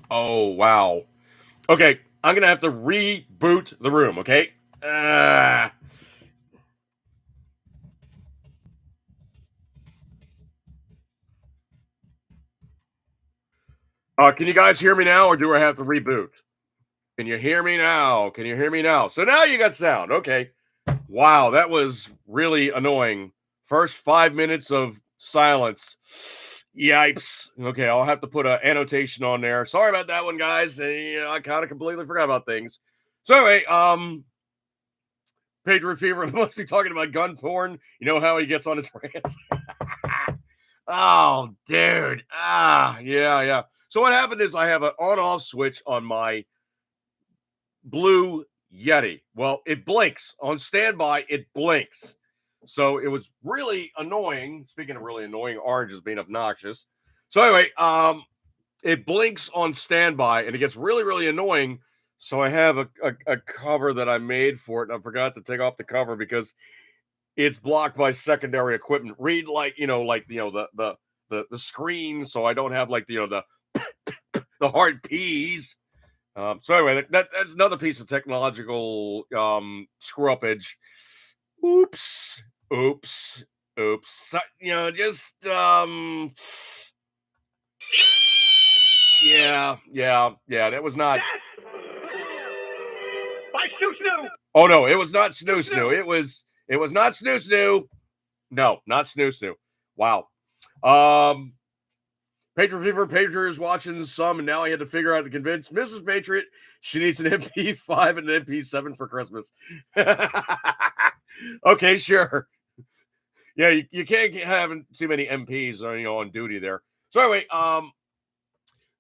Wow. Okay, I'm gonna have to reboot the room. Okay. Uh, can you guys hear me now, or do I have to reboot? Can you hear me now? Can you hear me now? So now you got sound. Okay. Wow, that was really annoying. First 5 minutes of silence. Yipes. Okay, I'll have to put an annotation on there. Sorry about that one, guys. I kind of completely forgot about things. So anyway, Pedro Fever must be talking about gun porn. You know how he gets on his rants? Oh, dude. Yeah. So what happened is I have an on-off switch on my blue Yeti. Well, it blinks on standby. It blinks. So it was really annoying. Speaking of really annoying, orange is being obnoxious. So anyway, it blinks on standby and it gets really, really annoying. So I have a cover that I made for it, and I forgot to take off the cover because it's blocked by secondary equipment. Read the screen, so I don't have the hard P's. So anyway, that's another piece of technological screw upage. Oops, oops, oops. So, just yeah. That was not. By Snoo Snoo. Oh no, it was not Snoo Snoo. It was not Snoo Snoo. No, not Snoo Snoo. Wow. Patriot Fever Patriot is watching some, and now I had to figure out to convince Mrs. Patriot she needs an MP5 and an MP7 for Christmas. Okay, sure. Yeah, you can't have too many MPs on duty there. So anyway,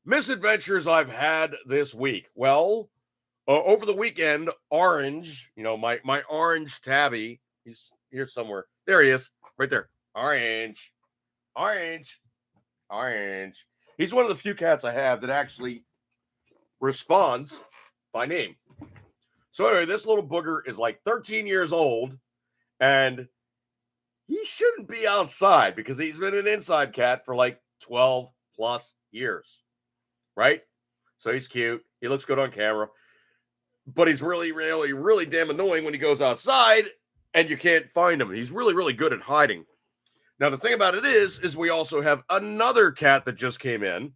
misadventures I've had this week. Well, over the weekend, Orange, my orange tabby, he's here somewhere. There he is, right there. Orange, orange, orange. He's one of the few cats I have that actually responds by name. So anyway, this little booger is like 13 years old, and he shouldn't be outside because he's been an inside cat for like 12 plus years, right? So he's cute. He looks good on camera, but he's really, really, really damn annoying when he goes outside and you can't find him. He's really, really good at hiding. Now, the thing about it is we also have another cat that just came in.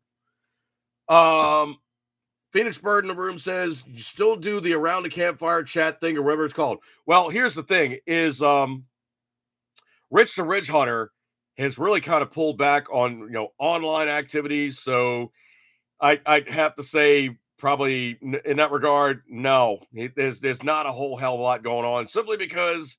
Phoenix Bird in the room says, you still do the around the campfire chat thing or whatever it's called. Well, here's the thing is Rich the Ridge Hunter has really kind of pulled back on online activities. So I'd have to say probably in that regard, no. There's not a whole hell of a lot going on simply because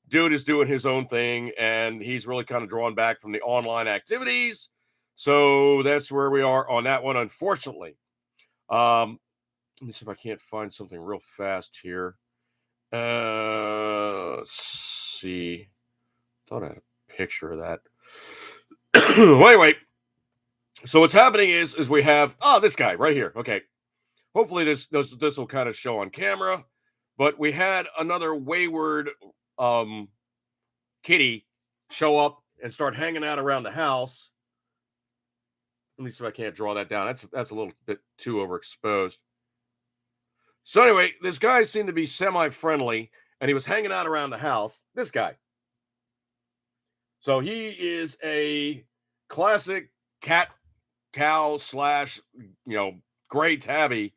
dude is doing his own thing and he's really kind of drawn back from the online activities. So that's where we are on that one, unfortunately. Let me see if I can't find something real fast here. Let's see. Thought I had a picture of that. Wait. So what's happening is we have this guy right here. Okay. Hopefully this will kind of show on camera. But we had another wayward kitty show up and start hanging out around the house. Let me see if I can't draw that down. That's a little bit too overexposed. So anyway, this guy seemed to be semi-friendly, and he was hanging out around the house. This guy. So he is a classic cat cow / gray tabby.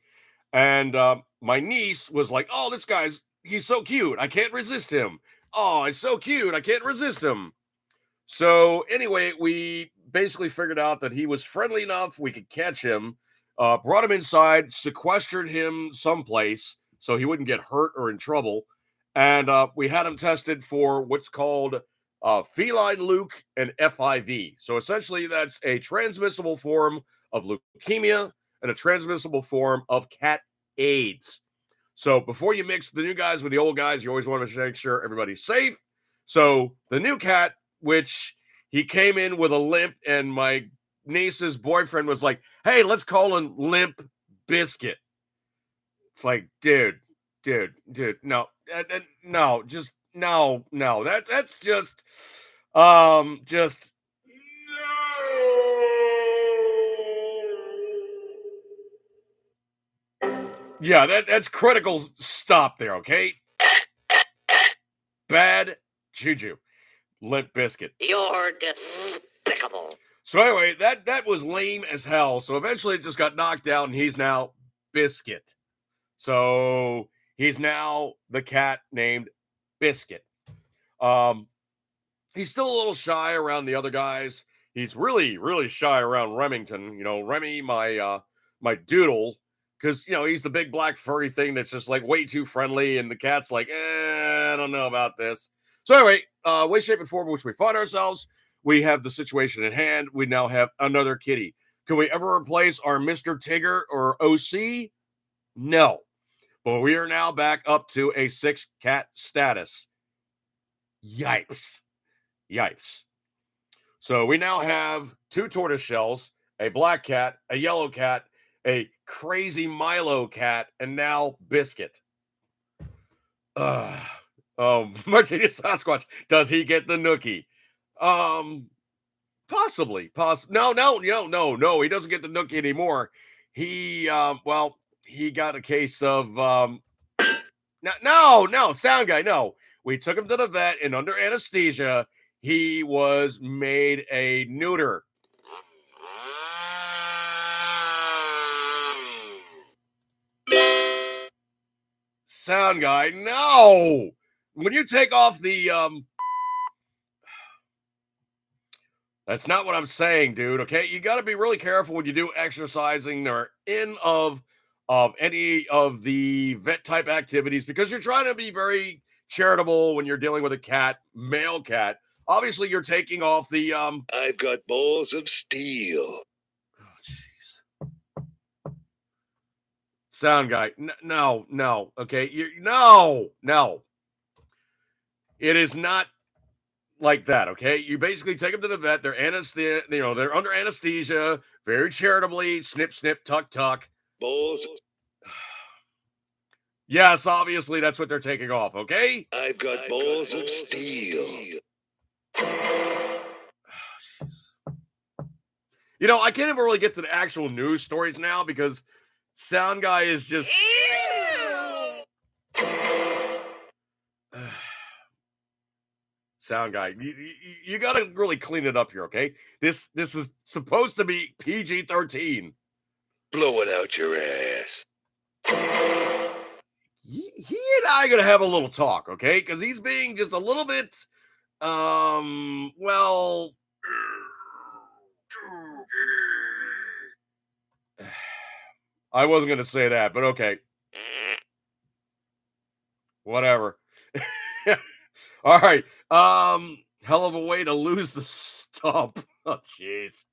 And my niece was like, oh, he's so cute. I can't resist him. Oh, it's so cute. I can't resist him. So anyway, we basically figured out that he was friendly enough. We could catch him, brought him inside, sequestered him someplace so he wouldn't get hurt or in trouble. And we had him tested for what's called feline Luke and FIV. So essentially, that's a transmissible form of leukemia and a transmissible form of cat AIDS. So before you mix the new guys with the old guys, you always want to make sure everybody's safe. So the new cat, which he came in with a limp, and my niece's boyfriend was like, hey, let's call him Limp Biscuit. It's like, dude, no, just no, that's just no. Yeah, that's critical stop there, okay? Bad juju. Limp Biscuit. You're despicable. So anyway, that was lame as hell. So eventually it just got knocked out, and he's now Biscuit. So he's now the cat named Biscuit. Um, he's still a little shy around the other guys. He's really, really shy around Remington. You know, Remy, my doodle, because he's the big black furry thing that's just like way too friendly, and the cat's like, I don't know about this. So anyway, way, shape, and form in which we find ourselves, we have the situation at hand. We now have another kitty. Can we ever replace our Mr. Tigger or OC? No. But we are now back up to a 6-cat status. Yipes. Yipes. So we now have 2 tortoise shells, a black cat, a yellow cat, a crazy Milo cat, and now Biscuit. Martini Sasquatch, does he get the nookie? Possibly. No, he doesn't get the nookie anymore. He he got a case of no, sound guy, no. We took him to the vet, and under anesthesia, he was made a neuter. Sound guy, no. When you take off the that's not what I'm saying, dude. Okay, you got to be really careful when you do exercising or in of any of the vet type activities, because you're trying to be very charitable when you're dealing with a cat, male cat. Obviously, you're taking off the I've got balls of steel. Oh, jeez. Sound guy, no. Okay, no. It is not like that, okay? You basically take them to the vet. They're they're under anesthesia, very charitably, snip, snip, tuck, tuck. Balls. Yes, obviously that's what they're taking off, okay? I've got balls of steel. I can't even really get to the actual news stories now because Sound Guy is just Sound Guy, you got to really clean it up here, okay? This is supposed to be PG-13. Blow it out your ass. He and I are gonna have a little talk, okay? Because he's being just a little bit, well, I wasn't gonna say that, but okay, whatever. All right, hell of a way to lose the stump. Oh, jeez.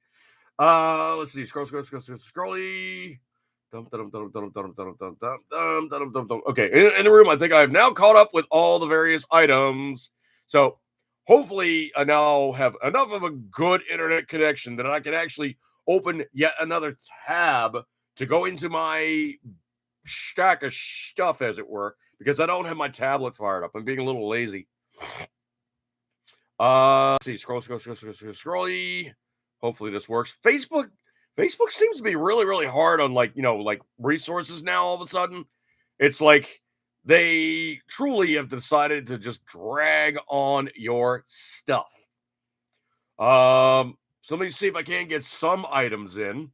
Let's see. Scrolly. Okay, in the room, I think I have now caught up with all the various items. So hopefully, I now have enough of a good internet connection that I can actually open yet another tab to go into my stack of stuff, as it were, because I don't have my tablet fired up. I'm being a little lazy. Let's see. Scrolly. Hopefully this works. Facebook seems to be really, really hard on like resources now. All of a sudden, it's like they truly have decided to just drag on your stuff. So let me see if I can get some items in.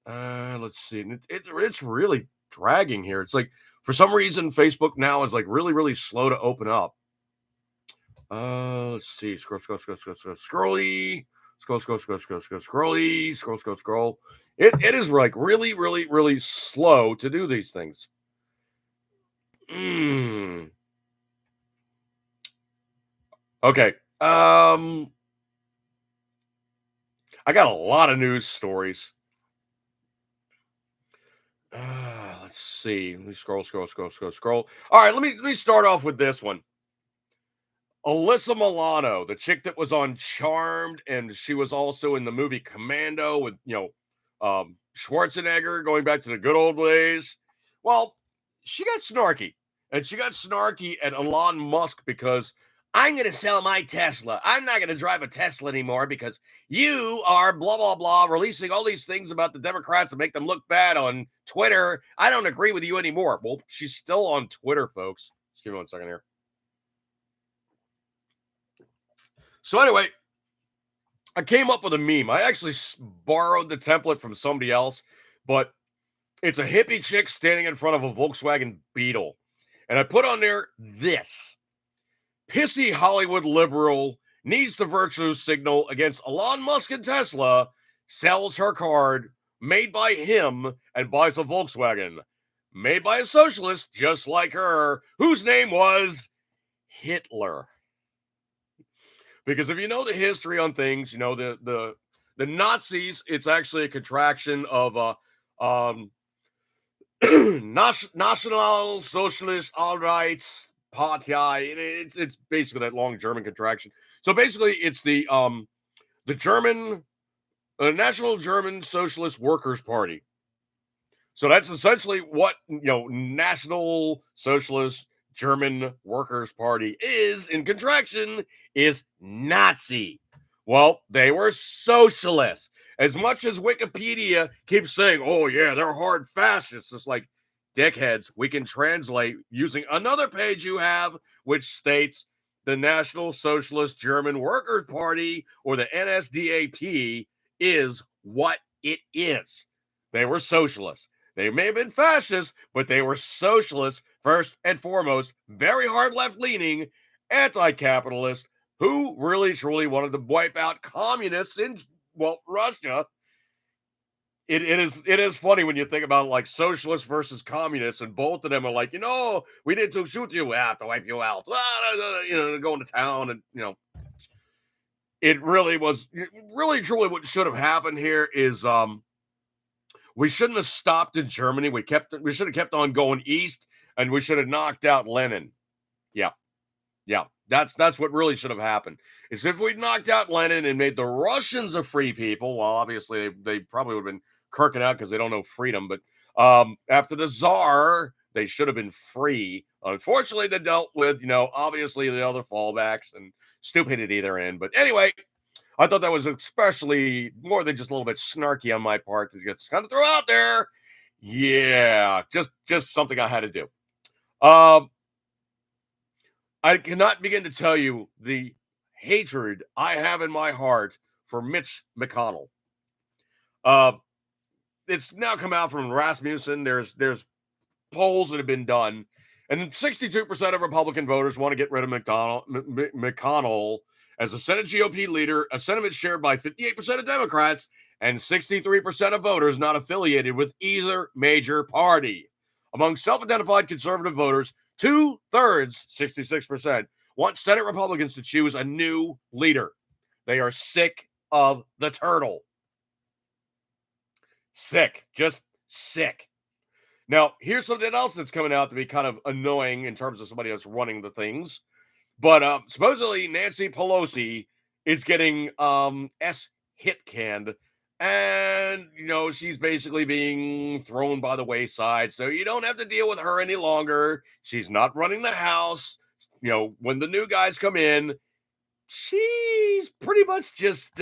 Let's see. It's really dragging here. It's like for some reason Facebook now is like really, really slow to open up. Let's see. Scrolly. Scroll. It is like really, really, really slow to do these things. Okay. I got a lot of news stories. Let's see. Let me scroll. All right, let me start off with this one. Alyssa Milano, the chick that was on Charmed, and she was also in the movie Commando with, Schwarzenegger, going back to the good old days. Well, she got snarky. And she got snarky at Elon Musk because I'm going to sell my Tesla. I'm not going to drive a Tesla anymore because you are blah, blah, blah, releasing all these things about the Democrats and make them look bad on Twitter. I don't agree with you anymore. Well, she's still on Twitter, folks. Just give me 1 second here. So anyway, I came up with a meme. I actually borrowed the template from somebody else, but it's a hippie chick standing in front of a Volkswagen Beetle. And I put on there this. Pissy Hollywood liberal needs the virtue signal against Elon Musk and Tesla, sells her card, made by him, and buys a Volkswagen. Made by a socialist just like her, whose name was Hitler. Because if you know the history on things, you know the Nazis, it's actually a contraction of National Socialist All Rights Party. It's basically that long German contraction. So basically, it's the German National German Socialist Workers Party. So that's essentially what National Socialist German Workers Party is in contraction is Nazi. Well, they were socialists. As much as Wikipedia keeps saying, oh, yeah, they're hard fascists, it's like, dickheads, we can translate using another page you have, which states the National Socialist German Workers Party, or the NSDAP, is what it is. They were socialists. They may have been fascists, but they were socialists first and foremost, very hard left-leaning, anti-capitalist, who really truly wanted to wipe out communists in Russia. It is funny when you think about like socialists versus communists, and both of them are like, we need to shoot you, we have to wipe you out, going to town, and it really truly what should have happened here is we shouldn't have stopped in Germany. We should have kept on going east, and we should have knocked out Lenin. Yeah. That's what really should have happened. Is if we'd knocked out Lenin and made the Russians a free people, well, obviously they probably would have been kirking out because they don't know freedom. But after the Tsar, they should have been free. Unfortunately, they dealt with, obviously the other fallbacks and stupidity they're in. But anyway, I thought that was especially more than just a little bit snarky on my part to just kind of throw out there. Yeah, just something I had to do. I cannot begin to tell you the hatred I have in my heart for Mitch McConnell. It's now come out from Rasmussen. There's polls that have been done, and 62% of Republican voters want to get rid of McConnell as a Senate GOP leader, a sentiment shared by 58% of Democrats and 63% of voters not affiliated with either major party. Among self-identified conservative voters, 2/3, 66%, want Senate Republicans to choose a new leader. They are sick of the turtle. Sick. Just sick. Now, here's something else that's coming out to be kind of annoying in terms of somebody that's running the things. But supposedly Nancy Pelosi is getting hit canned. And, she's basically being thrown by the wayside. So you don't have to deal with her any longer. She's not running the House. When the new guys come in, she's pretty much just...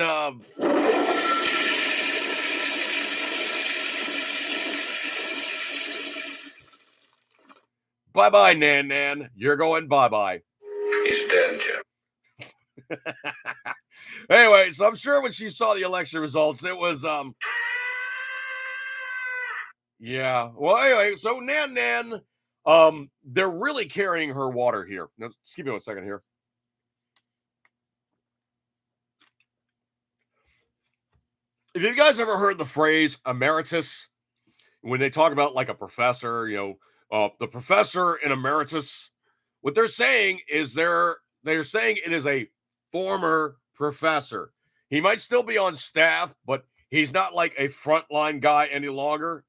Bye-bye, Nan. You're going bye-bye. He's dead, Jim. Anyway, so I'm sure when she saw the election results, it was... Yeah. Well, anyway, so Nan, they're really carrying her water here. Now, just give me 1 second here. Have you guys ever heard the phrase emeritus? When they talk about like a professor, the professor in emeritus, what they're saying is they're saying it is a former professor. He might still be on staff, but he's not like a frontline guy any longer.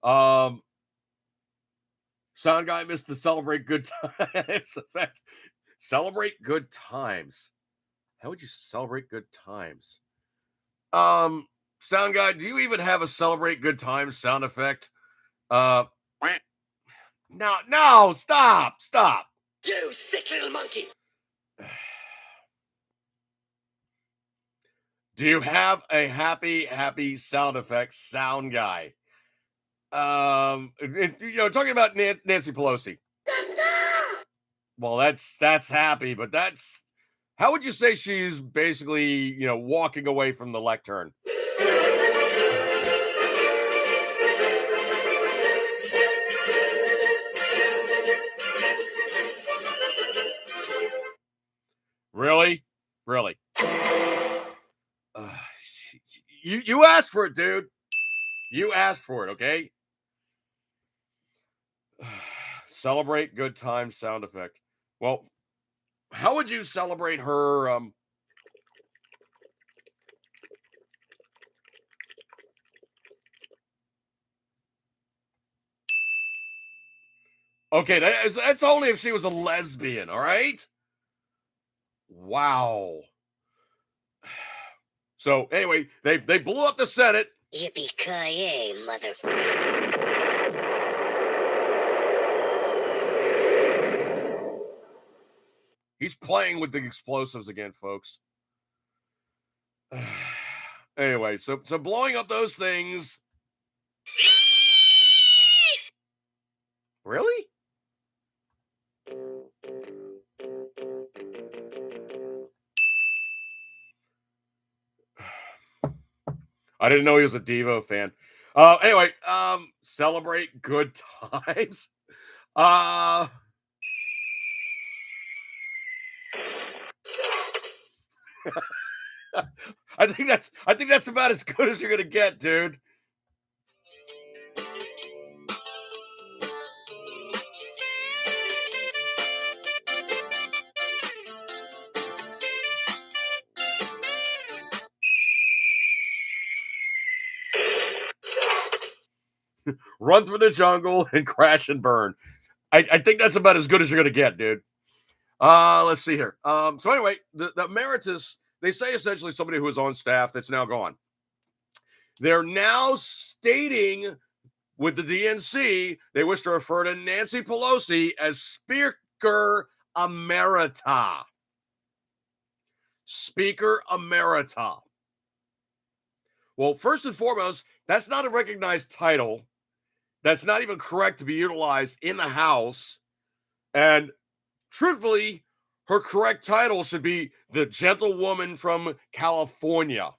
Sound guy missed the celebrate good times effect. Celebrate good times. How would you celebrate good times? Sound guy, do you even have a celebrate good times sound effect? No, stop. You sick little monkey. Do you have a happy sound effect sound guy? Talking about Nancy Pelosi. Well, that's happy, but that's how would you say she's basically, walking away from the lectern? Really? Really? Uh, you asked for it, dude. You asked for it, okay? Celebrate good time sound effect. Well, how would you celebrate her Okay, that's only if she was a lesbian, all right? Wow. So anyway, they blew up the Senate. Yippee-ki-yay, mother... He's playing with the explosives again, folks. Anyway, so blowing up those things. Really? I didn't know he was a Devo fan. Anyway, celebrate good times. I think that's about as good as you're gonna get, dude. Run through the jungle and crash and burn. I think that's about as good as you're gonna get, dude. Let's see here. So anyway, the emeritus, they say essentially somebody who was on staff that's now gone. They're now stating with the DNC, they wish to refer to Nancy Pelosi as Speaker Emerita. Speaker Emerita. Well, first and foremost, that's not a recognized title. That's not even correct to be utilized in the House. And truthfully, her correct title should be the gentlewoman from California.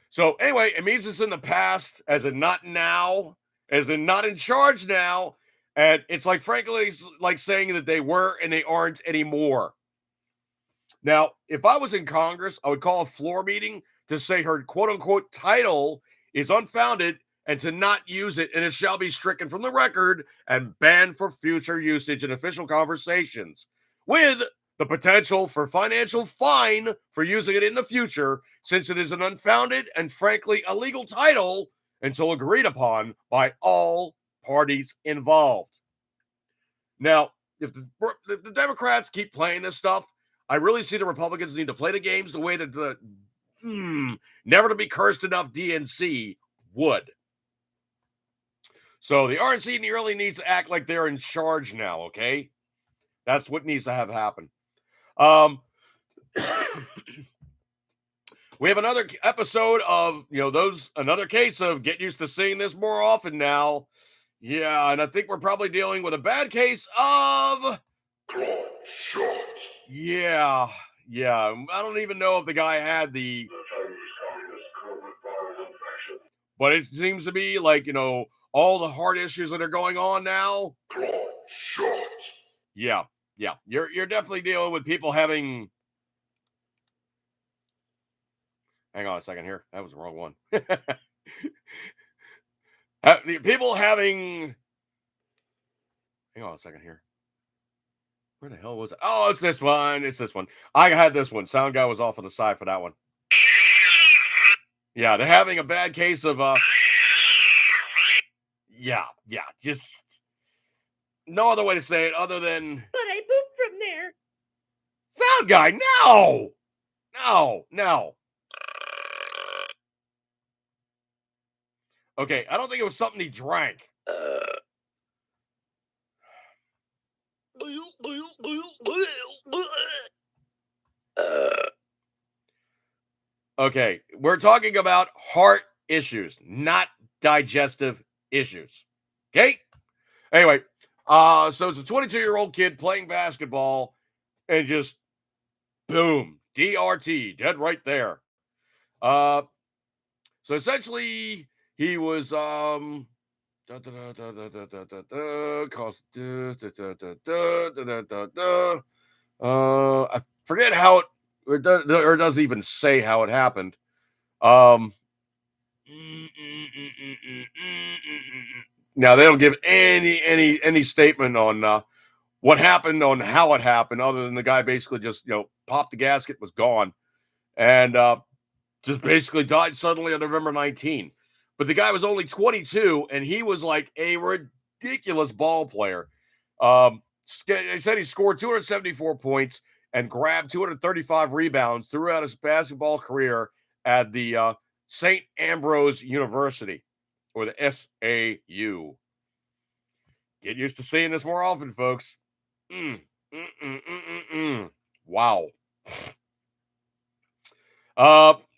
So anyway, it means it's in the past, as in not now, as in not in charge now. And it's like, frankly, it's like saying that they were and they aren't anymore. Now, if I was in Congress, I would call a floor meeting to say her quote unquote title is unfounded and to not use it, and it shall be stricken from the record and banned for future usage in official conversations, with the potential for financial fine for using it in the future, since it is an unfounded and frankly illegal title until agreed upon by all parties involved. Now, if the Democrats keep playing this stuff, I really see the Republicans need to play the games the way that the never to be cursed enough DNC would. So the RNC really needs to act like they're in charge now, okay? That's what needs to have happen. We have another episode of, another case of get used to seeing this more often now. Yeah, and I think we're probably dealing with a bad case of... Yeah. I don't even know if the guy had the... But it seems to be like, all the heart issues that are going on now. Yeah. You're definitely dealing with people having... Hang on a second here. That was the wrong one. People having... Hang on a second here. Where the hell was it? Oh, it's this one. I had this one. Sound guy was off on the side for that one. Yeah, they're having a bad case of... Yeah. Just no other way to say it other than... But I pooped from there. Sound guy, no! Okay, I don't think it was something he drank. Okay, we're talking about heart issues, not digestive issues. Okay? Anyway, so it's a 22-year-old kid playing basketball and just boom, DRT, dead right there. Uh, so essentially, he was da, da, da, da, da, da, da, da, cost, da, da, da, da, da, da, da, I forget how it or doesn't even say how it happened. Um, now they don't give any statement on what happened, on how it happened, other than the guy basically just popped the gasket, was gone, and just basically died suddenly on November 19. But the guy was only 22, and he was like a ridiculous ball player. They said he scored 274 points and grabbed 235 rebounds throughout his basketball career at the St. Ambrose University, or the SAU. Get used to seeing this more often, folks. Wow.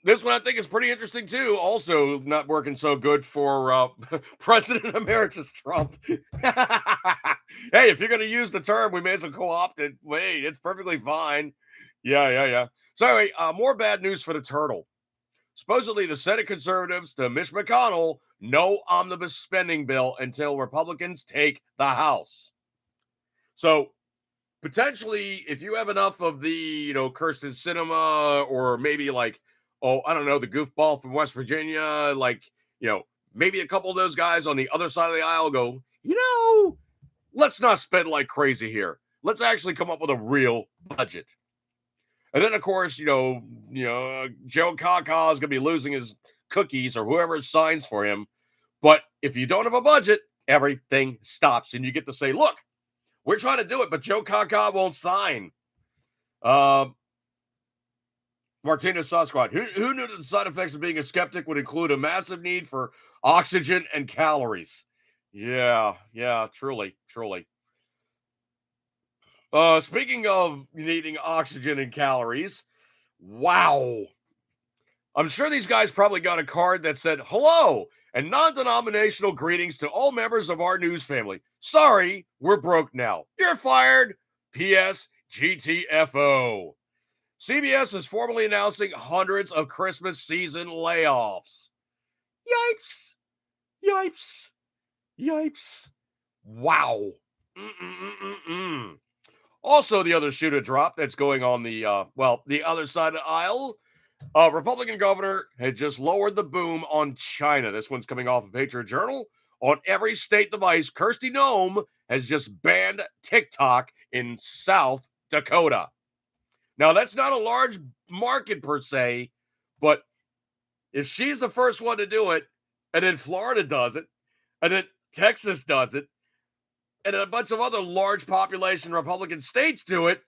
This one I think is pretty interesting too. Also, not working so good for President Emeritus Trump. Hey, if you're going to use the term, we may as well co-opt it. Wait, it's perfectly fine. Yeah. So anyway, more bad news for the turtle. Supposedly, the Senate conservatives to Mitch McConnell, no omnibus spending bill until Republicans take the House. So potentially, if you have enough of the, Kirsten Sinema, or maybe like, I don't know, the goofball from West Virginia, like, maybe a couple of those guys on the other side of the aisle go, let's not spend like crazy here. Let's actually come up with a real budget. And then, of course, Joe Kaka is going to be losing his cookies, or whoever signs for him. But if you don't have a budget, everything stops, and you get to say, look, we're trying to do it, but Joe Kaka won't sign. Martina Sasquatch, who knew that the side effects of being a skeptic would include a massive need for oxygen and calories? Yeah, truly. Speaking of needing oxygen and calories, wow. I'm sure these guys probably got a card that said, hello, and non-denominational greetings to all members of our news family. Sorry, we're broke now. You're fired. P.S. GTFO. CBS is formally announcing hundreds of Christmas season layoffs. Yipes. Wow. Also, the other shoe to drop that's going on the other side of the aisle. Republican governor had just lowered the boom on China. This one's coming off of Patriot Journal. On every state device, Kirsty Noem has just banned TikTok in South Dakota. Now, that's not a large market per se, but if she's the first one to do it, and then Florida does it, and then Texas does it, and then a bunch of other large population Republican states do it,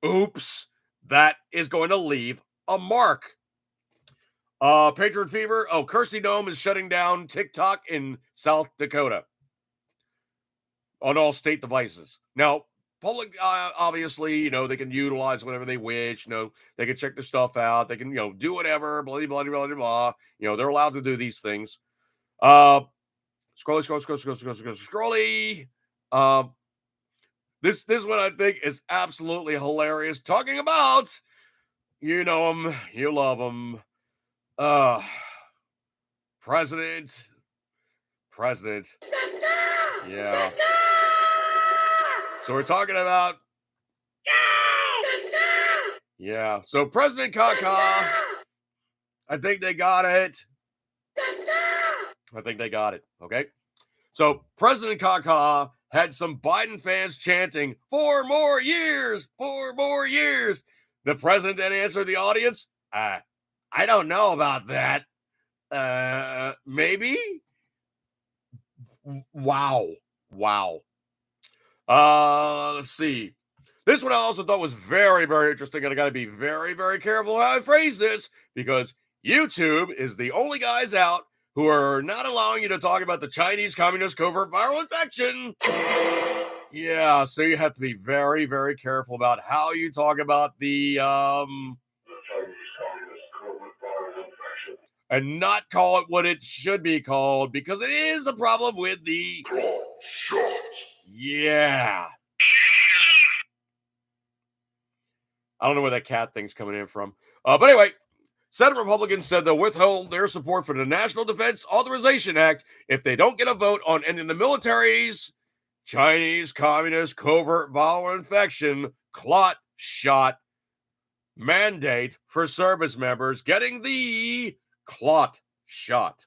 oops, that is going to leave a mark. Patriot Fever. Kirsty Noem is shutting down TikTok in South Dakota on all state devices. Now, public, obviously, they can utilize whatever they wish. They can check their stuff out. They can, do whatever. Blah, blah, blah, blah, blah. They're allowed to do these things. Scrolly. This one I think is absolutely hilarious. Talking about, you know him, you love him. President. Yeah. So we're talking about. Yeah. So President Kaka. I think they got it. Okay. So President Kaka had some Biden fans chanting 4 more years. The president then answered the audience. I don't know about that. Maybe. Wow. Let's see. This one I also thought was very, very interesting, and I got to be very, very careful how I phrase this, because YouTube is the only guys out who are not allowing you to talk about the Chinese Communist covert viral infection. Yeah, so you have to be very, very careful about how you talk about the and not call it what it should be called, because it is a problem with the... Yeah. I don't know where that cat thing's coming in from. But anyway, Senate Republicans said they'll withhold their support for the National Defense Authorization Act if they don't get a vote on ending the military's Chinese Communist covert viral infection clot shot mandate for service members getting the clot shot.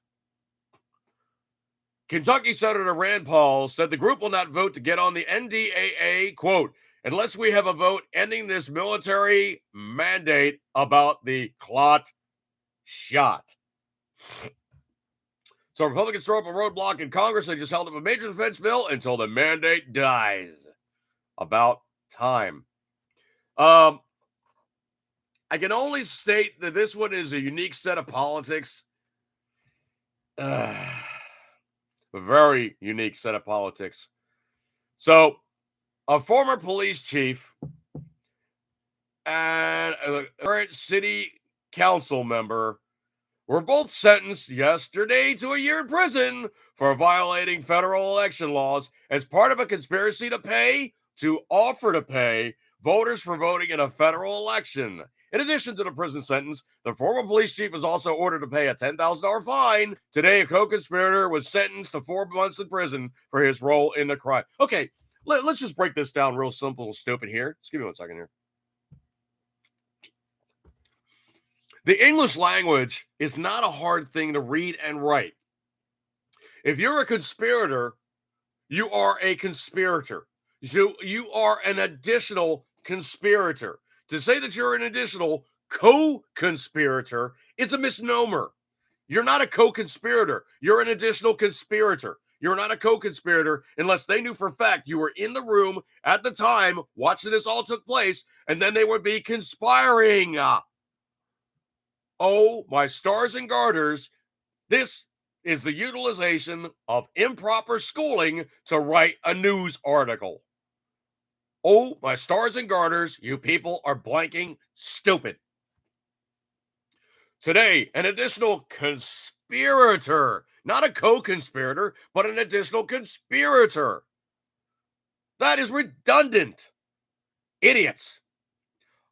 Kentucky Senator Rand Paul said the group will not vote to get on the NDAA, quote, unless we have a vote ending this military mandate about the clot shot. So Republicans throw up a roadblock in Congress. They just held up a major defense bill until the mandate dies. About time. I can only state that this one is a unique set of politics. A very unique set of politics. So, a former police chief and a current city council member were both sentenced yesterday to a year in prison for violating federal election laws as part of a conspiracy to offer to pay voters for voting in a federal election. In addition to the prison sentence, the former police chief was also ordered to pay a $10,000 fine. Today, a co-conspirator was sentenced to 4 months in prison for his role in the crime. Okay, let's just break this down real simple and stupid here. Just give me 1 second here. The English language is not a hard thing to read and write. If you're a conspirator, you are a conspirator. You are an additional conspirator. To say that you're an additional co-conspirator is a misnomer. You're not a co-conspirator. You're an additional conspirator. You're not a co-conspirator unless they knew for a fact you were in the room at the time watching this all took place, and then they would be conspiring. Oh, my stars and garters, this is the utilization of improper schooling to write a news article. Oh, my stars and garters, you people are blanking stupid. Today, an additional conspirator, not a co-conspirator, but an additional conspirator. That is redundant. Idiots.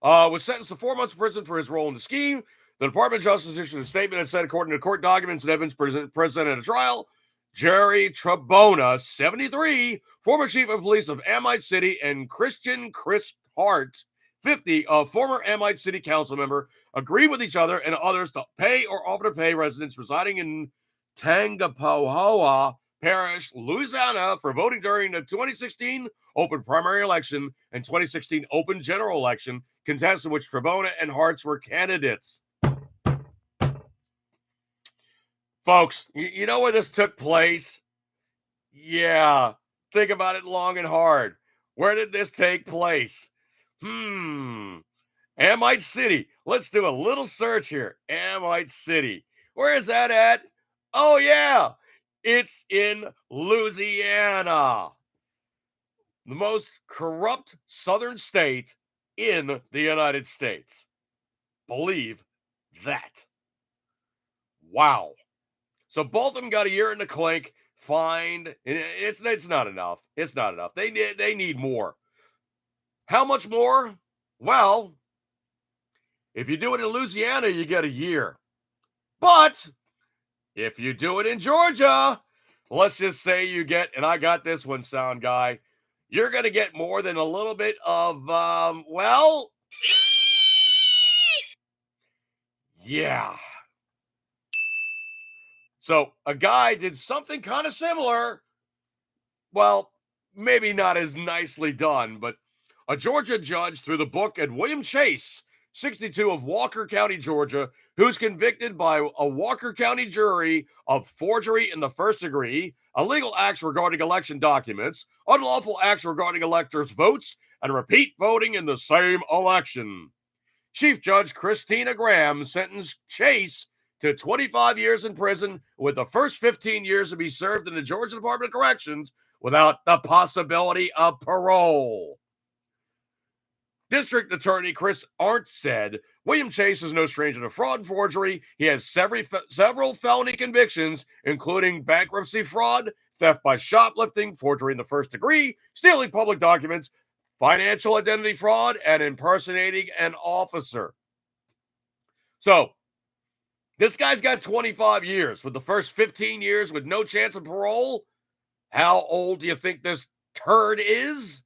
Was sentenced to 4 months in prison for his role in the scheme. The Department of Justice issued a statement and said, according to court documents and evidence presented at a trial, Jerry Trabona, 73, former chief of police of Amite City, and Christian Chris Hart, 50, a former Amite City council member, agreed with each other and others to pay or offer to pay residents residing in Tangipahoa Parish, Louisiana, for voting during the 2016 open primary election and 2016 open general election, contest in which Trabona and Harts were candidates. Folks, you know where this took place? Yeah, think about it long and hard. Where did this take place? Amite City. Let's do a little search here. Amite City. Where is that at? Oh, yeah, it's in Louisiana, the most corrupt southern state in the United States. Believe that. Wow. So both of them got a year in the clink, fined. It's not enough. It's not enough. They need more. How much more? Well, if you do it in Louisiana, you get a year. But if you do it in Georgia, let's just say you get, and I got this one, sound guy, you're going to get more than a little bit of, yeah. So a guy did something kind of similar. Well, maybe not as nicely done, but a Georgia judge threw the book at William Chase, 62, of Walker County, Georgia, who's convicted by a Walker County jury of forgery in the first degree, illegal acts regarding election documents, unlawful acts regarding electors' votes, and repeat voting in the same election. Chief Judge Christina Graham sentenced Chase to 25 years in prison, with the first 15 years to be served in the Georgia Department of Corrections without the possibility of parole. District Attorney Chris Arndt said William Chase is no stranger to fraud and forgery. He has several felony convictions, including bankruptcy fraud, theft by shoplifting, forgery in the first degree, stealing public documents, financial identity fraud, and impersonating an officer. So, this guy's got 25 years, with the first 15 years with no chance of parole. How old do you think this turd is?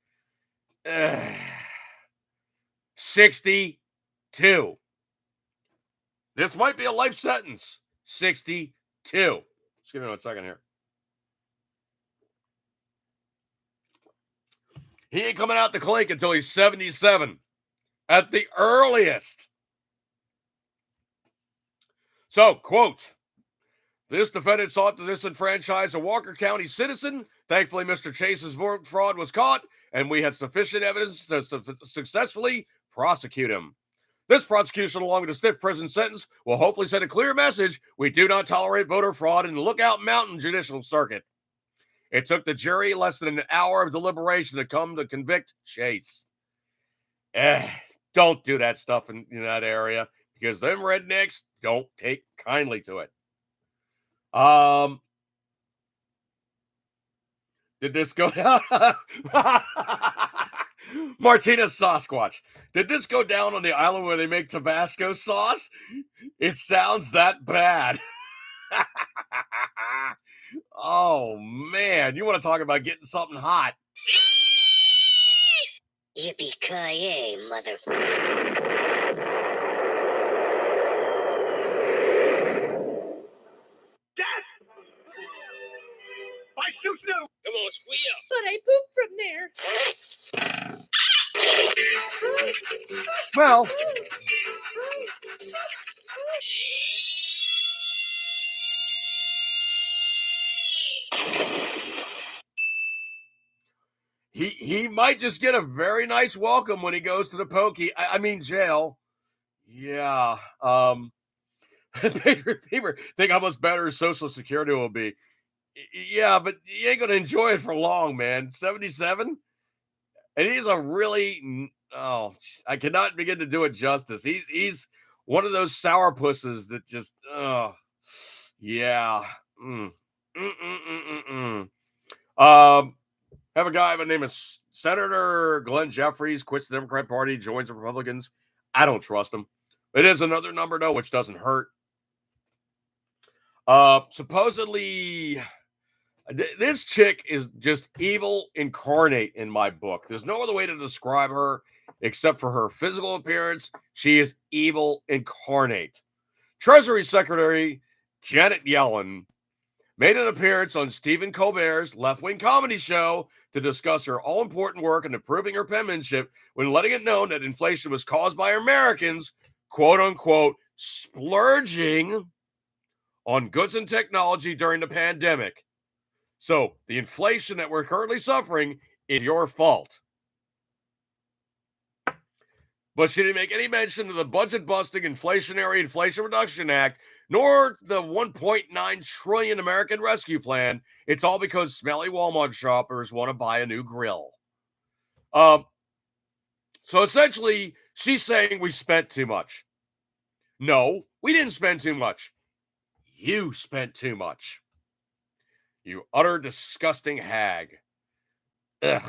62. This might be a life sentence. 62. Just give me 1 second here. He ain't coming out the clink until he's 77 at the earliest. So, quote, this defendant sought to disenfranchise a Walker County citizen. Thankfully, Mr. Chase's fraud was caught, and we had sufficient evidence to successfully prosecute him. This prosecution, along with a stiff prison sentence, will hopefully send a clear message: we do not tolerate voter fraud in the Lookout Mountain Judicial Circuit. It took the jury less than an hour of deliberation to come to convict Chase. Don't do that stuff in that area, because them rednecks don't take kindly to it. Did this go down? Martina Sasquatch. Did this go down on the island where they make Tabasco sauce? It sounds that bad. Oh, man. You want to talk about getting something hot. Yippee-ki-yay, mother... My shoes new. Come on, squeal. But I pooped from there. Well, he might just get a very nice welcome when he goes to the pokey. I mean, jail. Yeah. People think how much better Social Security will be. Yeah, but you ain't gonna enjoy it for long, man. 77, and he's a really I cannot begin to do it justice. He's one of those sourpusses that just yeah. Have a guy by the name of Senator Glenn Jeffries quits the Democrat Party, joins the Republicans. I don't trust him. It is another number though, which doesn't hurt. Supposedly, this chick is just evil incarnate in my book. There's no other way to describe her except for her physical appearance. She is evil incarnate. Treasury Secretary Janet Yellen made an appearance on Stephen Colbert's left-wing comedy show to discuss her all-important work in improving her penmanship when letting it known that inflation was caused by Americans, quote-unquote, splurging on goods and technology during the pandemic. So the inflation that we're currently suffering is your fault. But she didn't make any mention of the budget-busting Inflation Reduction Act, nor the $1.9 trillion American Rescue Plan. It's all because smelly Walmart shoppers want to buy a new grill. So essentially, she's saying we spent too much. No, we didn't spend too much. You spent too much. You utter disgusting hag. Ugh.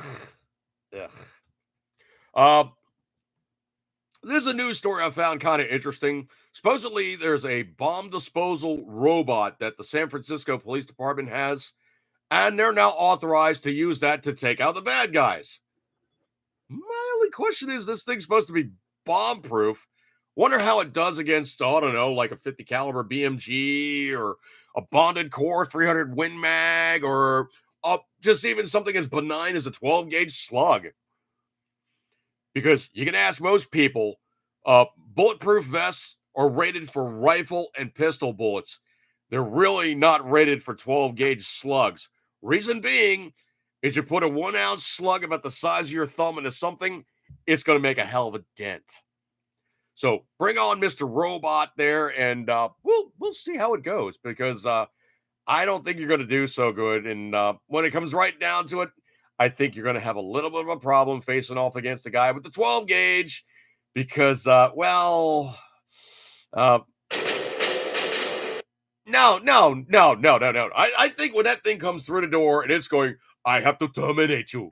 There's a news story I found kind of interesting. Supposedly, there's a bomb disposal robot that the San Francisco Police Department has, and they're now authorized to use that to take out the bad guys. My only question is, this thing's supposed to be bomb-proof. Wonder how it does against, I don't know, like a 50 caliber BMG or a bonded core 300 Win Mag or just even something as benign as a 12 gauge slug. Because you can ask most people, bulletproof vests are rated for rifle and pistol bullets. They're really not rated for 12 gauge slugs. Reason being is you put a 1 ounce slug about the size of your thumb into something, it's going to make a hell of a dent. So bring on Mr. Robot there, and we'll see how it goes, because I don't think you're going to do so good. And when it comes right down to it, I think you're going to have a little bit of a problem facing off against the guy with the 12 gauge, because, well, uh, no. I think when that thing comes through the door and it's going, I have to terminate you.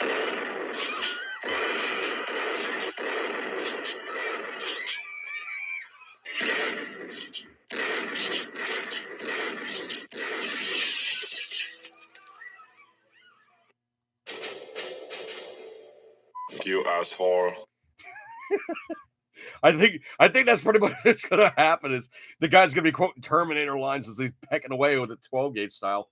You asshole. I think that's pretty much what's gonna happen. Is the guy's gonna be quoting Terminator lines as he's pecking away with a 12 gauge style.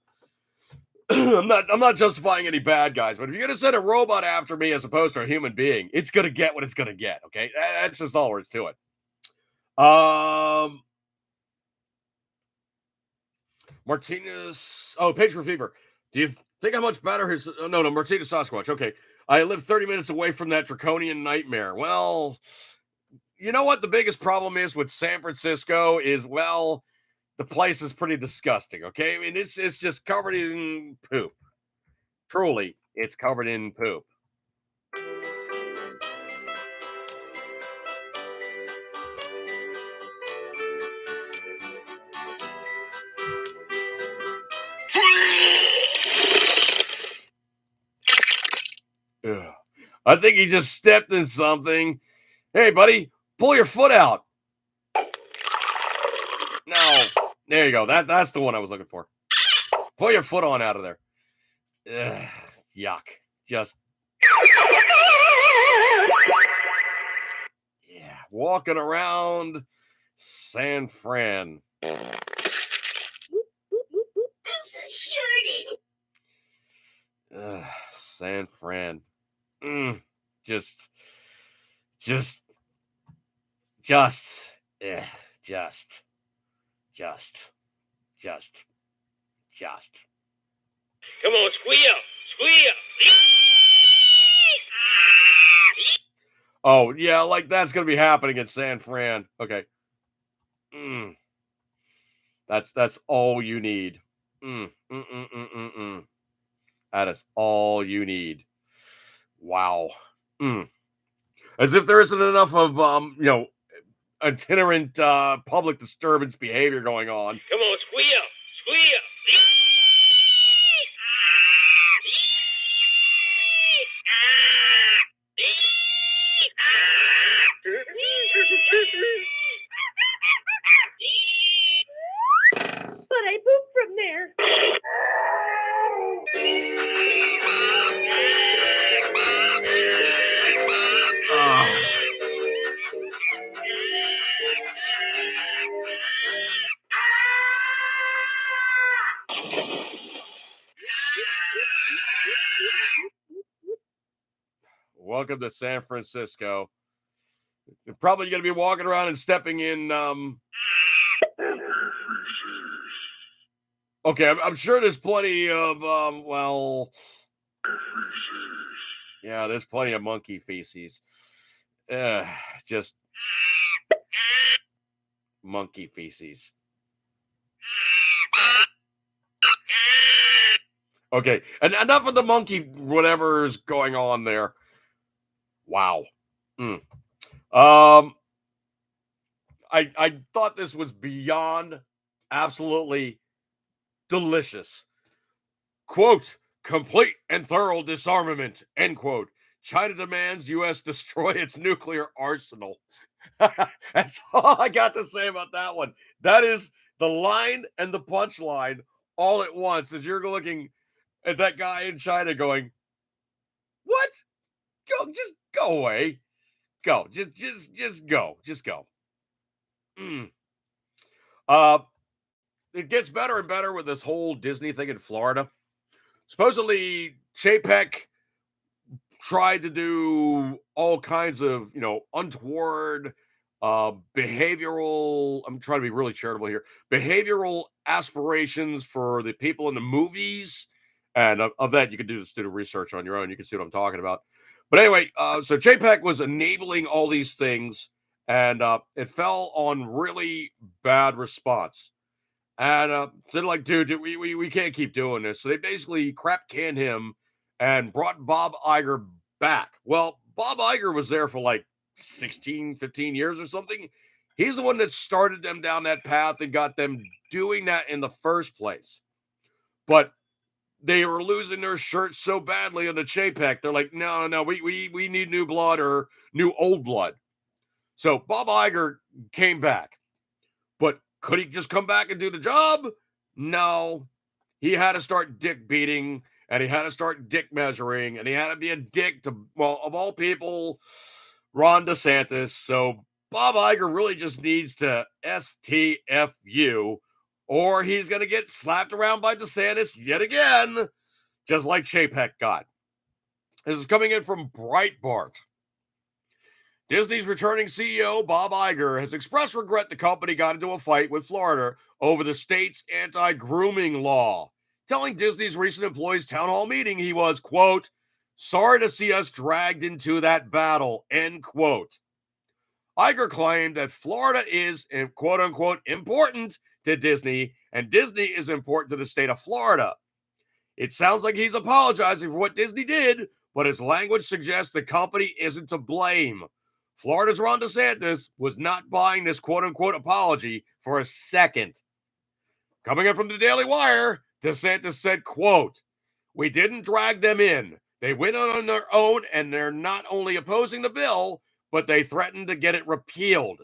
I'm not justifying any bad guys, but if you're gonna send a robot after me as opposed to a human being, it's gonna get what it's gonna get. Okay, that's just all there is to it. Martinez. Oh, Page for Fever. Do you think how much better his? Oh, no, Martinez Sasquatch. Okay, I live 30 minutes away from that draconian nightmare. Well, you know what the biggest problem is with San Francisco is, well, the place is pretty disgusting. Okay, I mean it's just covered in poop. Truly, it's covered in poop. Ugh. I think he just stepped in something. Hey, buddy, pull your foot out. No, there you go. That's the one I was looking for. Pull your foot on out of there. Ugh, yuck. Just yeah, walking around San Fran. San Fran. Just, just, yeah, just. Come on, squeal. Oh, yeah, like that's going to be happening in San Fran. Okay. That's all you need. That is all you need. Wow. As if there isn't enough of itinerant public disturbance behavior going on. Come on, squeal. But I pooped from there. Welcome to San Francisco. You're probably going to be walking around and stepping in. Okay, I'm sure there's plenty of yeah, there's plenty of monkey feces. Just monkey feces. Okay, and enough of the monkey whatever's going on there. Wow. I thought this was beyond absolutely delicious. Quote, complete and thorough disarmament, end quote. China demands U.S. destroy its nuclear arsenal. That's all I got to say about that one. That is the line and the punchline all at once as you're looking at that guy in China going, what? Just go away. Go. Just go. Just go. It gets better and better with this whole Disney thing in Florida. Supposedly, Chapek tried to do all kinds of, untoward behavioral. I'm trying to be really charitable here. Behavioral aspirations for the people in the movies. And of that, you can do student research on your own. You can see what I'm talking about. But anyway, so Chapek was enabling all these things, and it fell on really bad response. And they're like, dude, we can't keep doing this. So they basically crap canned him and brought Bob Iger back. Well, Bob Iger was there for like 16, 15 years or something. He's the one that started them down that path and got them doing that in the first place. But they were losing their shirts so badly on the Chapek. They're like, no, we need new blood or new old blood. So Bob Iger came back. But could he just come back and do the job? No. He had to start dick beating, and he had to start dick measuring, and he had to be a dick to, well, of all people, Ron DeSantis. So Bob Iger really just needs to STFU, or he's going to get slapped around by DeSantis yet again, just like Chapek got. This is coming in from Breitbart. Disney's returning CEO, Bob Iger, has expressed regret the company got into a fight with Florida over the state's anti-grooming law, telling Disney's recent employees town hall meeting he was, quote, sorry to see us dragged into that battle, end quote. Iger claimed that Florida is, quote unquote, important to Disney, and Disney is important to the state of Florida. It sounds like he's apologizing for what Disney did, but his language suggests the company isn't to blame. Florida's Ron DeSantis was not buying this quote-unquote apology for a second. Coming in from the Daily Wire, DeSantis said, quote, we didn't drag them in. They went on their own, and they're not only opposing the bill, but they threatened to get it repealed.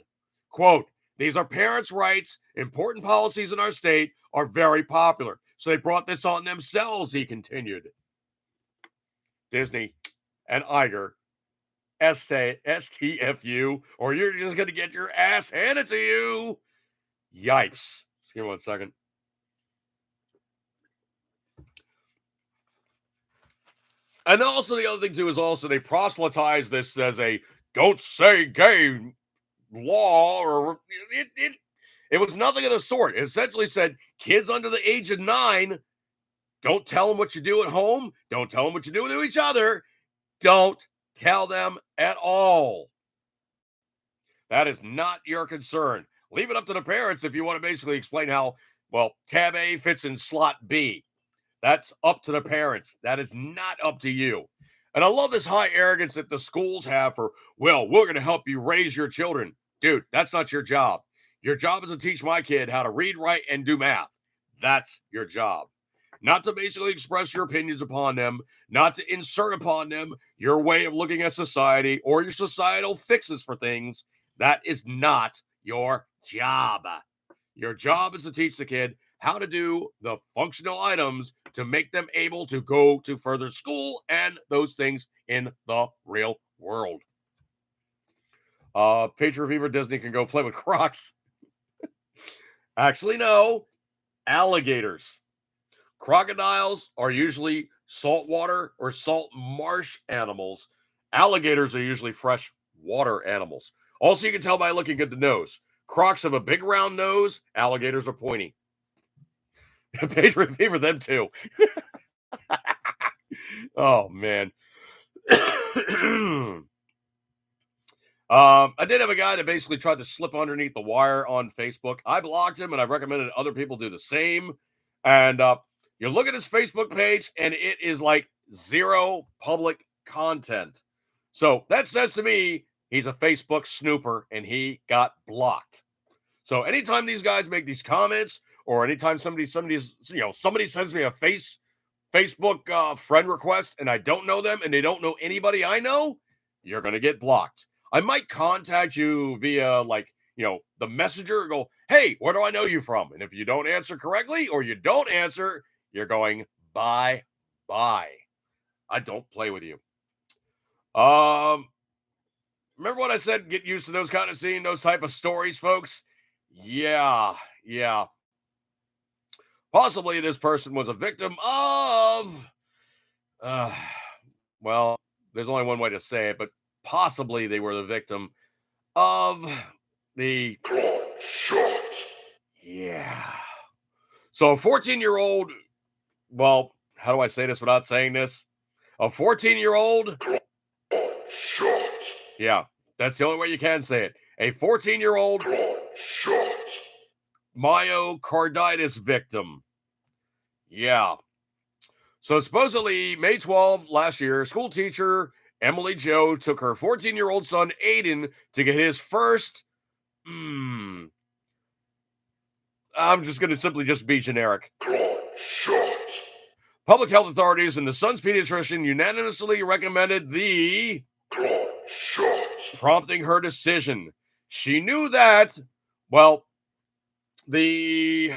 Quote, these are parents' rights. Important policies in our state are very popular. So they brought this on themselves, he continued. Disney and Iger, STFU, or you're just going to get your ass handed to you. Yipes. Just give me 1 second. And also the other thing, too, is also they proselytize this as a don't say gay law, or it was nothing of the sort. It essentially said kids under the age of 9, don't tell them what you do at home. Don't tell them what you do to each other. Don't tell them at all. That is not your concern. Leave it up to the parents if you want to basically explain how, well, tab A fits in slot B. That's up to the parents. That is not up to you. And I love this high arrogance that the schools have for, well, we're going to help you raise your children. Dude, that's not your job. Your job is to teach my kid how to read, write, and do math. That's your job. Not to basically express your opinions upon them, not to insert upon them your way of looking at society or your societal fixes for things. That is not your job. Your job is to teach the kid how to do the functional items to make them able to go to further school and those things in the real world. Patriot Fever Disney can go play with Crocs. Actually, no. Alligators. Crocodiles are usually saltwater or salt marsh animals. Alligators are usually fresh water animals. Also, you can tell by looking at the nose. Crocs have a big round nose. Alligators are pointy. Patriot Fever, them too. Oh, man. I did have a guy that basically tried to slip underneath the wire on Facebook. I blocked him, and I recommended other people do the same. And you look at his Facebook page, and it is like zero public content. So that says to me he's a Facebook snooper, and he got blocked. So anytime these guys make these comments, or anytime somebody sends me a Facebook friend request, and I don't know them, and they don't know anybody I know, you're gonna get blocked. I might contact you via the messenger and go, hey, where do I know you from? And if you don't answer correctly or you don't answer, you're going bye. I don't play with you. Remember what I said? Get used to those kind of seeing those type of stories, folks. Yeah. Possibly this person was a victim of, well, there's only one way to say it, but possibly they were the victim of the Shot. Yeah. So a 14-year-old, well, how do I say this without saying this? A 14-year-old. Shot. Yeah, that's the only way you can say it. A 14-year-old Shot. myocarditis victim. Yeah. So supposedly May 12 last year, a school teacher Emily Jo took her 14-year-old son, Aiden, to get his first, I'm just going to simply just be generic. Shot. Public health authorities and the son's pediatrician unanimously recommended the Shot. prompting her decision. She knew that, well, the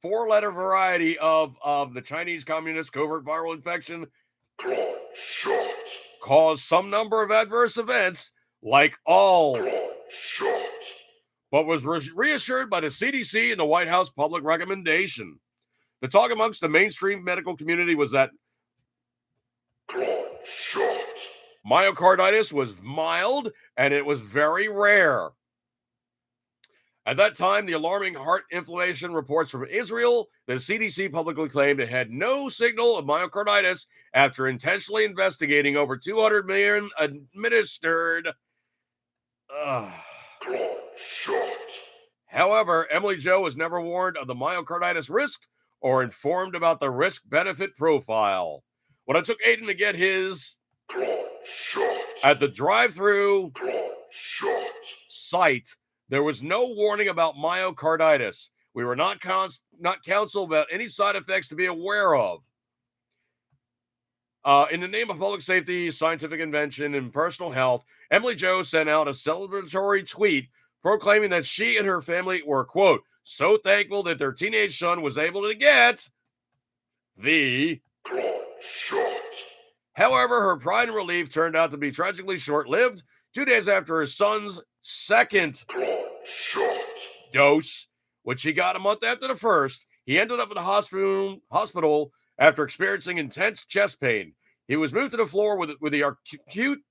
4-letter variety of the Chinese Communist covert viral infection Shot. caused some number of adverse events, like all, Shot. but was reassured by the CDC and the White House public recommendation. The talk amongst the mainstream medical community was that Shot. myocarditis was mild and it was very rare. At that time, the alarming heart inflammation reports from Israel, the CDC publicly claimed it had no signal of myocarditis after intentionally investigating over 200 million administered. Shot. However, Emily Jo was never warned of the myocarditis risk or informed about the risk-benefit profile. When I took Aiden to get his Shot. at the drive-through Shot. site, there was no warning about myocarditis. We were not counseled about any side effects to be aware of. In the name of public safety, scientific invention, and personal health, Emily Jo sent out a celebratory tweet proclaiming that she and her family were, quote, so thankful that their teenage son was able to get the Shot. However, her pride and relief turned out to be tragically short-lived. 2 days after his son's second Shot. dose, which he got a month after the first, he ended up in the hospital after experiencing intense chest pain. He was moved to the floor with the acute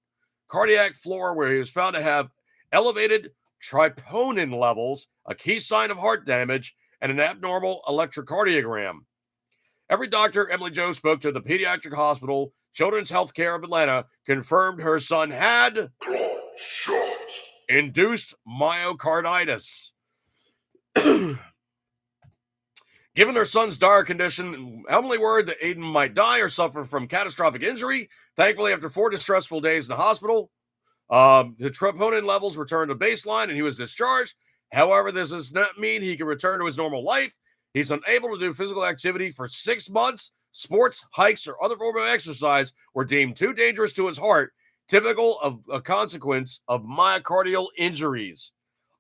cardiac floor, where he was found to have elevated troponin levels, a key sign of heart damage, and an abnormal electrocardiogram. Every doctor Emily Jo spoke to at the pediatric hospital, Children's Healthcare of Atlanta, confirmed her son had Shot. induced myocarditis. Given her son's dire condition, Emily worried that Aiden might die or suffer from catastrophic injury. Thankfully, after 4 distressful days in the hospital, the troponin levels returned to baseline and he was discharged. However, this does not mean he can return to his normal life. He's unable to do physical activity for 6 months. Sports, hikes, or other form of exercise were deemed too dangerous to his heart, typical of a consequence of myocardial injuries.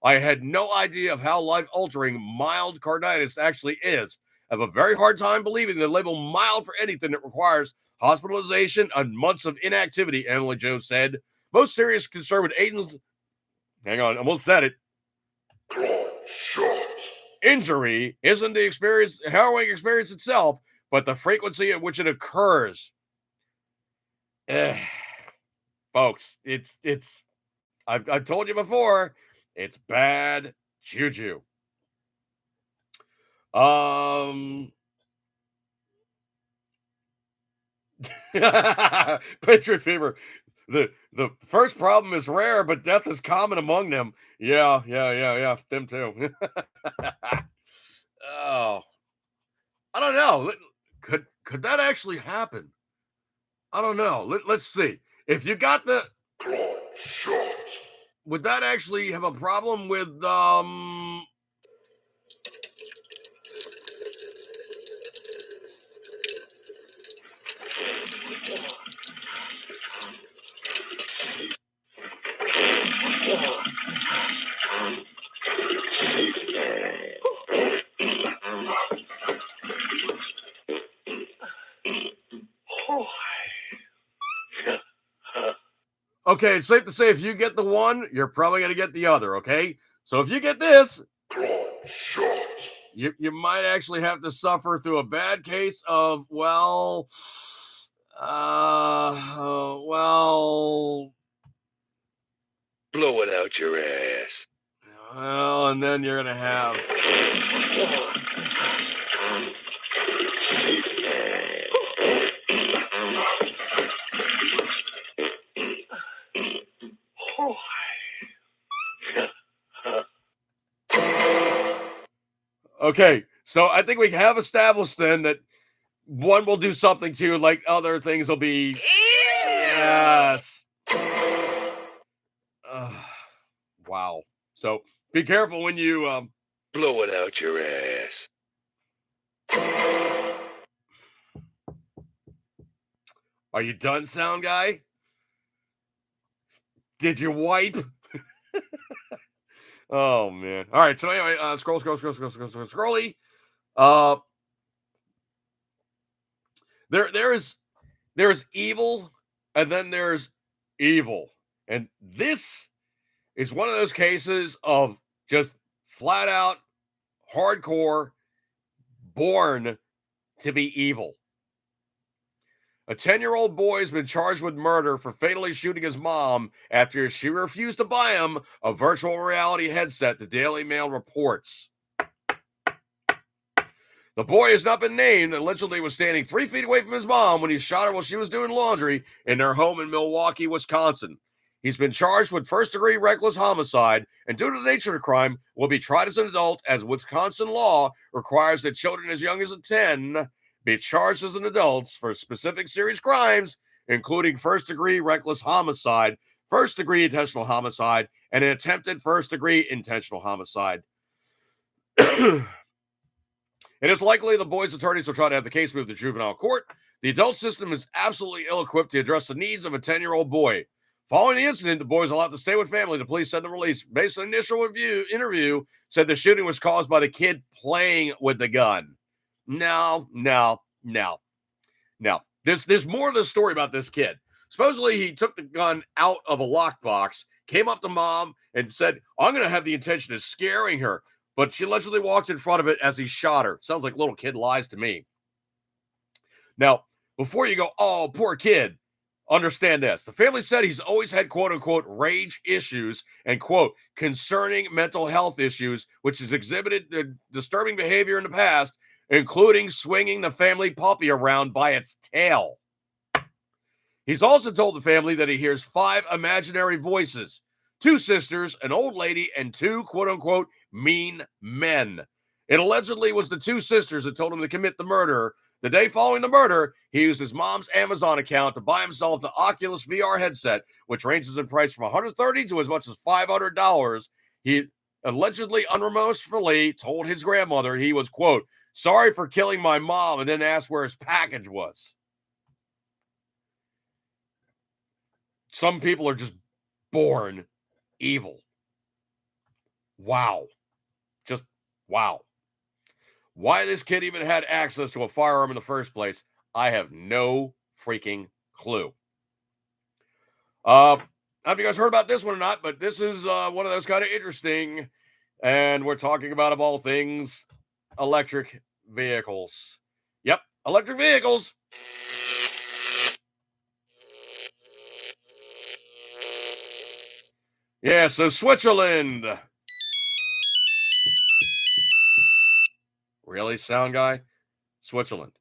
I had no idea of how life-altering mild carditis actually is. I have a very hard time believing the label mild for anything that requires hospitalization and months of inactivity, Emily Jo said. Most serious concern with Aiden's, hang on, almost said it, Shot. injury isn't the harrowing experience itself, but the frequency at which it occurs. Folks, I've told you before, it's bad juju. Patriot fever. The first problem is rare, but death is common among them. Yeah. Them too. Oh, I don't know. Could that actually happen? I don't know. Let's see. If you got the, Shot. would that actually have a problem with okay, it's safe to say if you get the one, you're probably going to get the other, okay? So if you get this, Shot. you might actually have to suffer through a bad case of, well, Blow it out your ass. well, and then you're going to have, okay, so I think we have established then that one will do something to you, like other things will be, yeah, Yes. Wow. So be careful when you Blow it out your ass. are you done, sound guy? Did you wipe? Oh man. All right. So anyway, scrolly. Uh there's evil, and then there's evil. And this is one of those cases of just flat out hardcore born to be evil. A 10-year-old boy has been charged with murder for fatally shooting his mom after she refused to buy him a virtual reality headset, the Daily Mail reports. The boy has not been named and allegedly was standing 3 feet away from his mom when he shot her while she was doing laundry in their home in Milwaukee, Wisconsin. He's been charged with first-degree reckless homicide, and due to the nature of the crime, will be tried as an adult, as Wisconsin law requires that children as young as 10 be charged as an adults for specific serious crimes, including first-degree reckless homicide, first-degree intentional homicide, and an attempted first-degree intentional homicide. It is likely the boy's attorneys will try to have the case moved to juvenile court. The adult system is absolutely ill-equipped to address the needs of a 10-year-old boy. Following the incident, the boy is allowed to stay with family. The police said in the release, based on initial interview, said the shooting was caused by the kid playing with the gun. No. There's more to the story about this kid. Supposedly, he took the gun out of a lockbox, came up to mom, and said, I'm going to have the intention of scaring her. But she allegedly walked in front of it as he shot her. Sounds like little kid lies to me. Now, before you go, oh, poor kid, understand this. The family said he's always had, quote unquote, rage issues and, quote, concerning mental health issues, which has exhibited disturbing behavior in the past, including swinging the family puppy around by its tail. He's also told the family that he hears 5 imaginary voices, 2 sisters, an old lady, and 2, quote unquote, mean men. It allegedly was the 2 sisters that told him to commit the murder. The day following the murder, he used his mom's Amazon account to buy himself the Oculus VR headset, which ranges in price from $130 to as much as $500. He allegedly unremorsefully told his grandmother he was, quote, sorry for killing my mom, and then asked where his package was. Some people are just born evil. Wow. Just wow. Why this kid even had access to a firearm in the first place, I have no freaking clue. I don't know if you guys heard about this one or not, but this is one of those kind of interesting. And we're talking about, of all things, electric vehicles. Yep, electric vehicles. Yeah, so Switzerland. Really, sound guy? Switzerland.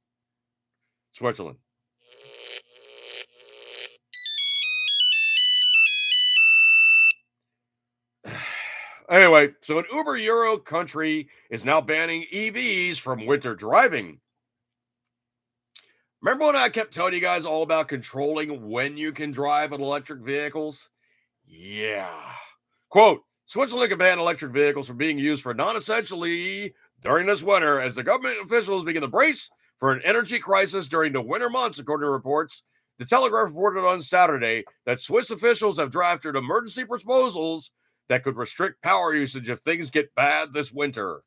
Anyway, so an Uber Euro country is now banning EVs from winter driving. Remember when I kept telling you guys all about controlling when you can drive in electric vehicles? Yeah. Quote, Switzerland can ban electric vehicles from being used for non-essentially during this winter as the government officials begin to brace for an energy crisis during the winter months, according to reports. The Telegraph reported on Saturday that Swiss officials have drafted emergency proposals that could restrict power usage if things get bad this winter.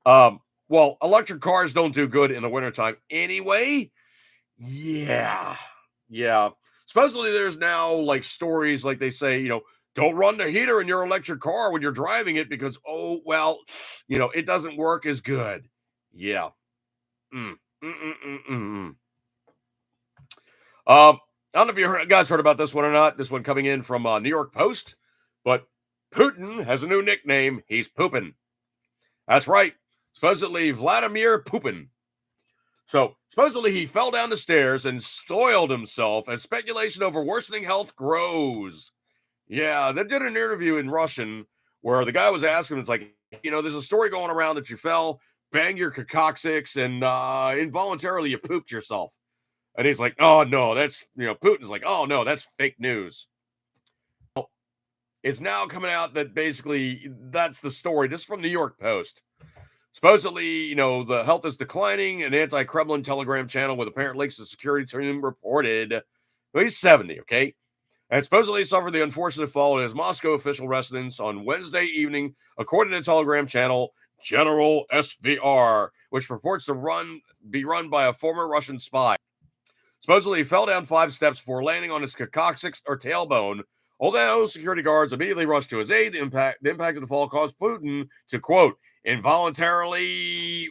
Well, electric cars don't do good in the wintertime anyway. Yeah. Supposedly there's now like stories like they say, don't run the heater in your electric car when you're driving it because, oh, well, it doesn't work as good. Yeah. I don't know if you guys heard about this one or not. This one coming in from New York Post, but Putin has a new nickname. He's Poopin'. That's right. Supposedly Vladimir Poopin. So supposedly he fell down the stairs and soiled himself as speculation over worsening health grows. Yeah, they did an interview in Russian where the guy was asking him, it's like, there's a story going around that you fell, banged your coccyx and involuntarily you pooped yourself. And he's like, oh, no, that's, Putin's like, oh, no, that's fake news. Well, it's now coming out that basically that's the story. This is from New York Post. Supposedly, the health is declining. An anti-Kremlin Telegram channel with apparent links to the security team reported. Well, he's 70, okay? And supposedly suffered the unfortunate fall at his Moscow official residence on Wednesday evening, according to the Telegram channel General SVR, which purports to be run by a former Russian spy. Supposedly, he fell down 5 steps before landing on his coccyx or tailbone. Although security guards immediately rushed to his aid, the impact of the fall caused Putin to, quote, involuntarily, he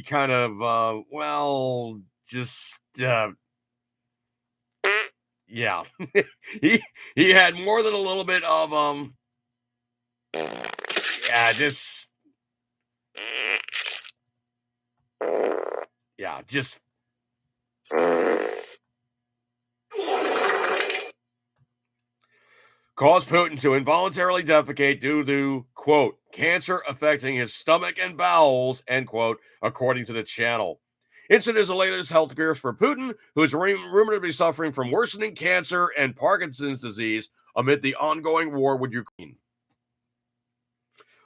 kind of, yeah. he had more than a little bit of, just caused Putin to involuntarily defecate due to, quote, cancer affecting his stomach and bowels, end quote, according to the channel. Incident is the latest health scare for Putin, who is rumored to be suffering from worsening cancer and Parkinson's disease amid the ongoing war with Ukraine.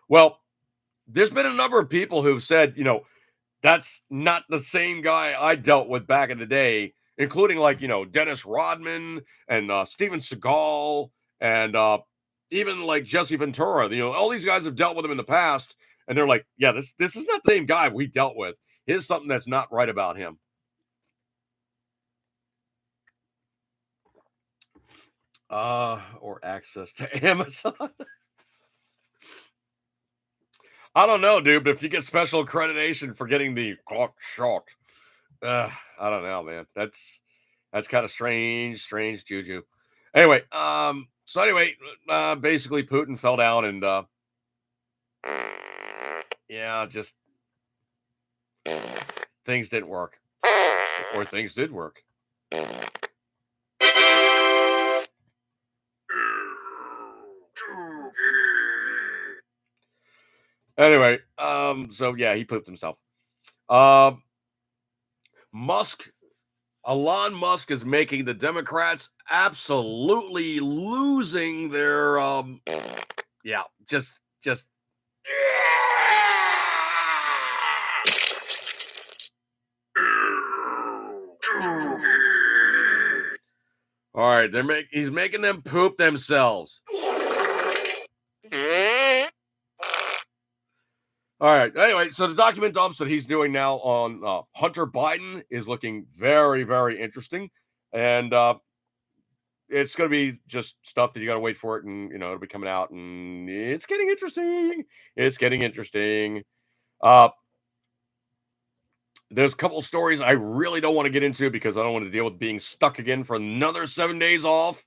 Well, there's been a number of people who've said, that's not the same guy I dealt with back in the day, including like, Dennis Rodman and Steven Seagal and even like Jesse Ventura. All these guys have dealt with him in the past, and they're like, yeah, this is not the same guy we dealt with. Here's something that's not right about him. Or access to Amazon. I don't know, dude, but if you get special accreditation for getting the cock shot, I don't know, man. That's kind of strange juju. Anyway, basically Putin fell down and just things didn't work. Or things did work. Anyway, he pooped himself. Elon Musk is making the Democrats absolutely losing their just all right, he's making them poop themselves. All right. Anyway, so the document dumps that he's doing now on Hunter Biden is looking very, very interesting. And it's going to be just stuff that you got to wait for it. And, it'll be coming out. And it's getting interesting. There's a couple of stories I really don't want to get into because I don't want to deal with being stuck again for another 7 days off.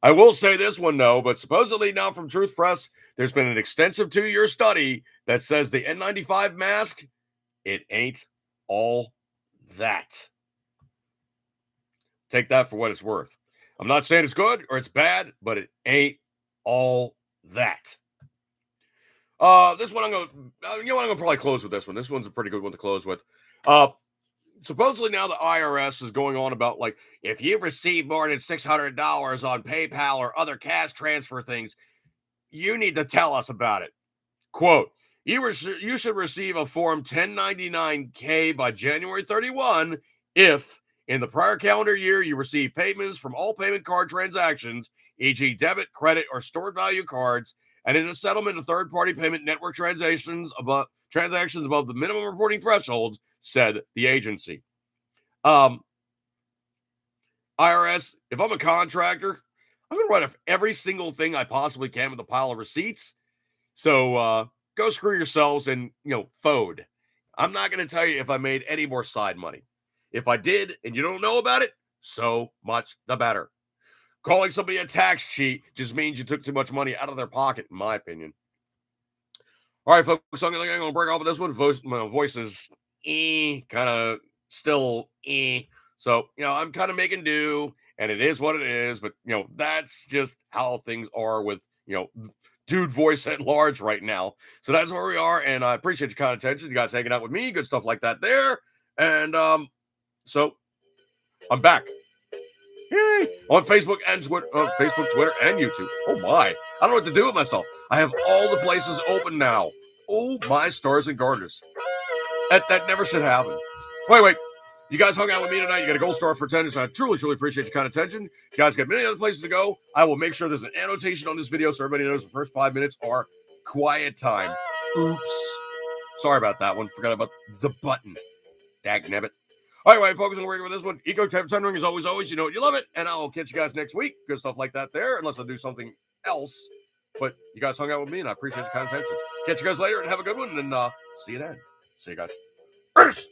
I will say this one, though, but supposedly now from Truth Press, there's been an extensive 2-year study that says the N95 mask, it ain't all that. Take that for what it's worth. I'm not saying it's good or it's bad, but it ain't all that. This one I'm going to probably close with this one. This one's a pretty good one to close with. Supposedly now the IRS is going on about, like, if you receive more than $600 on PayPal or other cash transfer things, you need to tell us about it. Quote, you should receive a Form 1099-K by January 31 if, in the prior calendar year, you receive payments from all payment card transactions, e.g. debit, credit, or stored value cards, and in a settlement of third-party payment network transactions above the minimum reporting thresholds, said the agency. IRS, if I'm a contractor, I'm going to write off every single thing I possibly can with a pile of receipts. So go screw yourselves and, FOD. I'm not going to tell you if I made any more side money. If I did and you don't know about it, so much the better. Calling somebody a tax cheat just means you took too much money out of their pocket, in my opinion. All right, folks, I'm going to break off with this one. My voice is kind of still So, I'm kind of making do, and it is what it is. But, that's just how things are with, dude voice at large right now. So that's where we are. And I appreciate your kind attention. You guys hanging out with me, good stuff like that there. And so I'm back. Yay! On Facebook and Twitter, Facebook, Twitter, and YouTube. Oh my! I don't know what to do with myself. I have all the places open now. Oh my stars and garters! That never should happen. Wait. You guys hung out with me tonight. You got a gold star for attendance. I truly appreciate your kind attention. You guys got many other places to go. I will make sure there's an annotation on this video so everybody knows the first 5 minutes are quiet time. Oops. Sorry about that one. Forgot about the button. Dagnabbit. All right, focus on working with this one. Eco tendering is always, you know, you love it. And I'll catch you guys next week. Good stuff like that there, unless I do something else. But you guys hung out with me, and I appreciate your kind attention. Catch you guys later, and have a good one. And see you then. See you guys. Peace.